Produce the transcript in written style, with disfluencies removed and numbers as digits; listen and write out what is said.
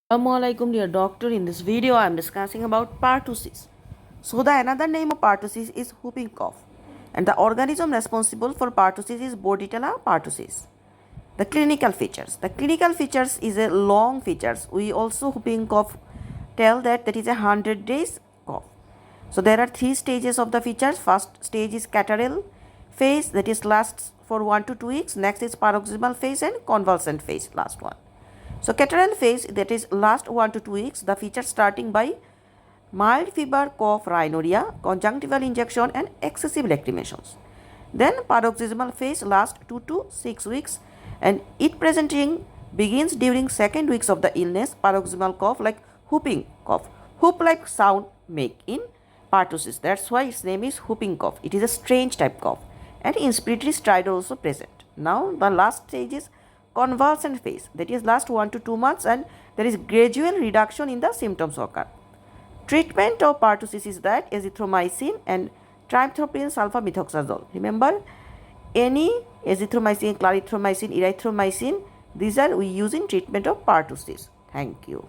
Assalamualaikum dear doctor. In this video I am discussing about pertussis. So the another name of pertussis is whooping cough and the organism responsible for pertussis is Bordetella pertussis. The clinical features. The clinical features is a long features. We also whooping cough tell that is a 100 days cough. So there are three stages of the features. First stage is catarrhal phase that is lasts for 1 to 2 weeks. Next is paroxysmal phase and convalescent phase last one. So catarrhal phase that is last 1 to 2 weeks, the features starting by mild fever, cough, rhinorrhea, conjunctival injection and excessive lacrimations. Then paroxysmal phase lasts 2 to 6 weeks and it presenting begins during second weeks of the illness. Paroxysmal cough like whooping cough, whoop like sound make in pertussis. That's why its name is whooping cough. It is a strange type cough and inspiratory stridor also present. Now the last stage is convalescent phase that is last 1 to 2 months and there is gradual reduction in the symptoms occur. Treatment of pertussis is that azithromycin and trimethoprim sulfamethoxazole. Remember, any azithromycin, clarithromycin, erythromycin, these are we use in treatment of pertussis. Thank you.